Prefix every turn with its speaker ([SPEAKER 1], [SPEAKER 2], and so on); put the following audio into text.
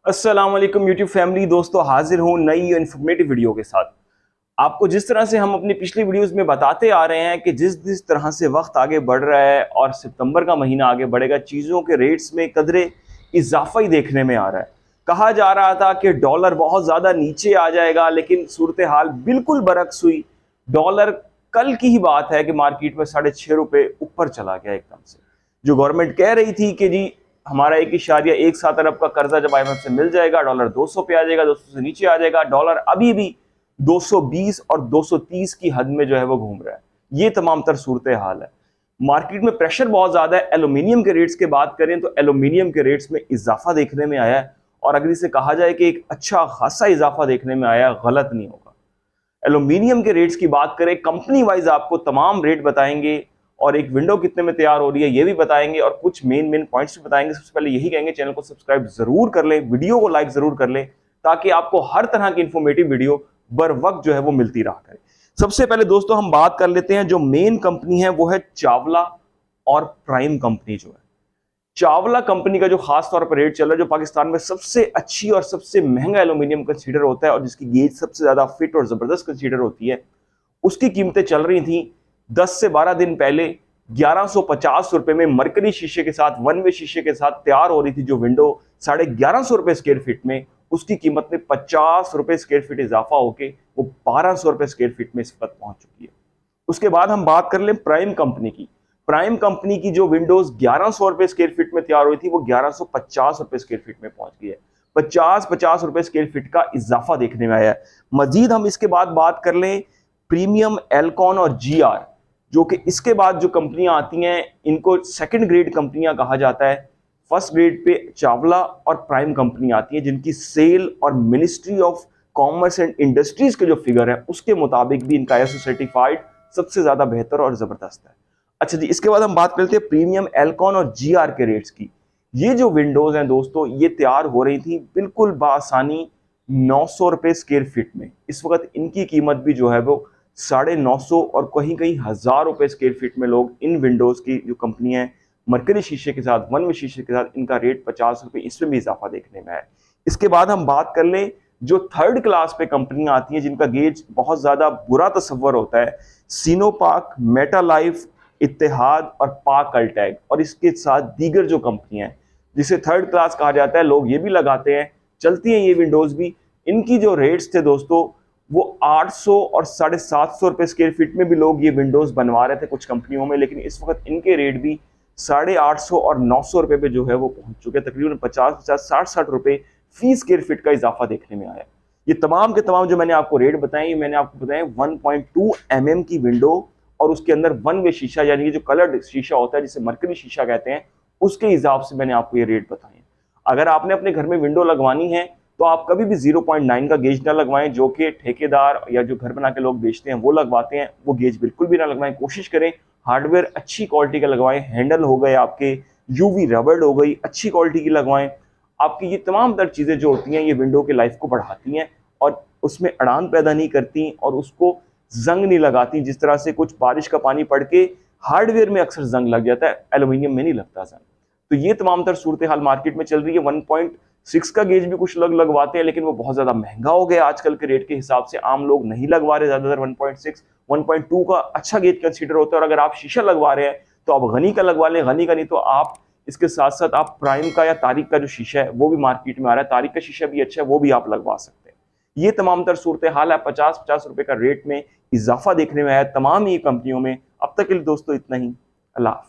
[SPEAKER 1] अस्सलाम वालेकुम YouTube family. दोस्तों हाजिर हूँ नई इन्फॉर्मेटिव वीडियो के साथ। आपको जिस तरह से हम अपनी पिछली वीडियोस में बताते आ रहे हैं कि जिस तरह से वक्त आगे बढ़ रहा है और सितंबर का महीना आगे बढ़ेगा, चीज़ों के रेट्स में कदरे इजाफा ही देखने में आ रहा है। कहा जा रहा था कि डॉलर बहुत ज़्यादा नीचे आ जाएगा, लेकिन सूरत हाल बिल्कुल बरक्स हुई। डॉलर कल की ही बात है कि मार्केट में ₹6.5 ऊपर चला गया एकदम से। जो गवर्नमेंट कह रही थी कि जी हमारा 1.17 अरब का कर्जा जब IMF से मिल जाएगा, डॉलर 200 पे आ जाएगा, 200 से नीचे आ जाएगा। डॉलर अभी भी 220 और 230 की हद में जो है वो घूम रहा है। ये तमाम तर सूरत हाल है। मार्केट में प्रेशर बहुत ज्यादा है। एल्यूमिनियम के रेट्स की बात करें तो एल्यूमिनियम के रेट्स में इजाफा देखने में आया है, और अगर इसे कहा जाए कि एक अच्छा खासा इजाफा देखने में आया, गलत नहीं होगा। एल्यूमिनियम के रेट्स की बात करें, कंपनी वाइज आपको तमाम रेट बताएंगे और एक विंडो कितने में तैयार हो रही है ये भी बताएंगे, और कुछ मेन पॉइंट्स भी बताएंगे। सबसे पहले यही कहेंगे, चैनल को सब्सक्राइब जरूर कर लें, वीडियो को लाइक जरूर कर लें, ताकि आपको हर तरह की इंफॉर्मेटिव वीडियो बर वक्त जो है वो मिलती रहा करे। सबसे पहले दोस्तों हम बात कर लेते हैं, जो मेन कंपनी है वो है चावला और प्राइम कंपनी। जो है चावला कंपनी का जो खास तौर पर रेट चल रहा है, जो पाकिस्तान में सबसे अच्छी और सबसे महंगा एल्यूमिनियम कंसीडर होता है और जिसकी गेज सबसे ज्यादा फिट और जबरदस्त कंसीडर होती है, उसकी कीमतें चल रही थी 10 से 12 दिन पहले 1150 रुपए में। मरकरी शीशे के साथ, वन वे शीशे के साथ तैयार हो रही थी जो विंडो 1150 रुपए स्क्वायर फीट में, उसकी कीमत में 50 रुपए स्क्वायर फीट इजाफा होकर वो 1200 रुपए स्क्वायर फीट में इस वक्त पहुंच चुकी है। उसके बाद हम बात कर लें प्राइम कंपनी की। प्राइम कंपनी की जो विंडोज 1100 रुपए स्क्वायर फीट में तैयार हुई थी, वो 1150 रुपए स्क्वायर फीट में पहुंच गई है। 50 रुपए स्क्वायर फीट का इजाफा देखने में आया है। मजीद हम इसके बाद बात कर लें प्रीमियम, एल्कॉन और GR, जो कि इसके बाद जो कंपनियां आती हैं इनको सेकंड ग्रेड कंपनियां कहा जाता है। फर्स्ट ग्रेड पे चावला और प्राइम कंपनी आती है, जिनकी सेल और ministry of commerce and industries के जो फिगर है उसके मुताबिक भी इनका ISO सर्टिफाइड सबसे ज्यादा बेहतर और जबरदस्त है। अच्छा जी, इसके बाद हम बात करते हैं प्रीमियम, एल्कॉन और GR के रेट्स की। ये जो विंडोज हैं दोस्तों, ये तैयार हो रही थी बिल्कुल बासानी 900 रुपए स्क्वायर फीट में। इस वक्त इनकी कीमत भी जो है वो 950 और कहीं कहीं 1000 रुपए स्क्वायर फीट में लोग इन विंडोज की जो कंपनी है, मरकरी शीशे के साथ, वन वे शीशे के साथ, इनका रेट 50 रुपए, इसमें भी इजाफा देखने में है। इसके बाद हम बात कर लें जो थर्ड क्लास पे कंपनियां आती हैं जिनका गेज बहुत ज्यादा बुरा तस्वर होता है, सिनोपाक, मेटालाइफ, इत्तेहाद और पाक अल्टैग, और इसके साथ दीगर जो कंपनियां हैं जिसे थर्ड क्लास कहा जाता है, लोग ये भी लगाते हैं, चलती हैं ये विंडोज भी। इनकी जो रेट्स थे दोस्तों वो 800 और 750 रुपए स्क्वायर फीट में भी लोग ये विंडोज बनवा रहे थे कुछ कंपनियों में, लेकिन इस वक्त इनके रेट भी 850 और 900 रुपए पे जो है वो पहुंच चुके हैं। तकरीबन 50-60 रुपए फी स्क्वायर फीट का इजाफा देखने में आया। ये तमाम के तमाम जो मैंने आपको रेट बताए, मैंने आपको बताया 1.2 mm की विंडो और उसके अंदर वन वे शीशा, यानी कि जो कलर्ड शीशा होता है जिसे मरकरी शीशा कहते हैं, उसके हिसाब से मैंने आपको ये रेट बताए। अगर आपने अपने घर में विंडो लगवानी है तो आप कभी भी 0.9 का गेज ना लगवाएं, जो कि ठेकेदार या जो घर बना के लोग बेचते हैं वो लगवाते हैं। वो गेज बिल्कुल भी ना लगवाएं। कोशिश करें हार्डवेयर अच्छी क्वालिटी का लगवाएं। हैंडल हो गए आपके, UV रबड़ हो गई, अच्छी क्वालिटी की लगवाएं। आपकी ये तमाम तर चीज़ें जो होती हैं ये विंडो की लाइफ को बढ़ाती हैं और उसमें अड़ान पैदा नहीं करती और उसको जंग नहीं लगाती। जिस तरह से कुछ बारिश का पानी पड़ के हार्डवेयर में अक्सर जंग लग जाता है, एल्यूमिनियम में नहीं लगता जंग। तो ये तमाम तर सूरत हाल मार्केट में चल रही है। 1.6 का गेज भी कुछ लोग लगवाते हैं, लेकिन वो बहुत ज्यादा महंगा हो गया आजकल के रेट के हिसाब से, आम लोग नहीं लगवा रहे ज्यादातर 1.6। 1.2 का अच्छा गेज कंसीडर होता है, और अगर आप शीशा लगवा रहे हैं तो आप गनी का लगवा लें। गनी का नहीं तो आप इसके साथ साथ आप प्राइम का या तारिक का जो शीशा है वो भी मार्केट में आ रहा है, तारिक का शीशा भी अच्छा है, वो भी आप लगवा सकते हैं। ये तमाम तर सूरत हाल है। 50 रुपए का रेट में इजाफा देखने में आया तमाम ही कंपनियों में। अब तक के लिए दोस्तों इतना ही। अल्लाह हाफिज़।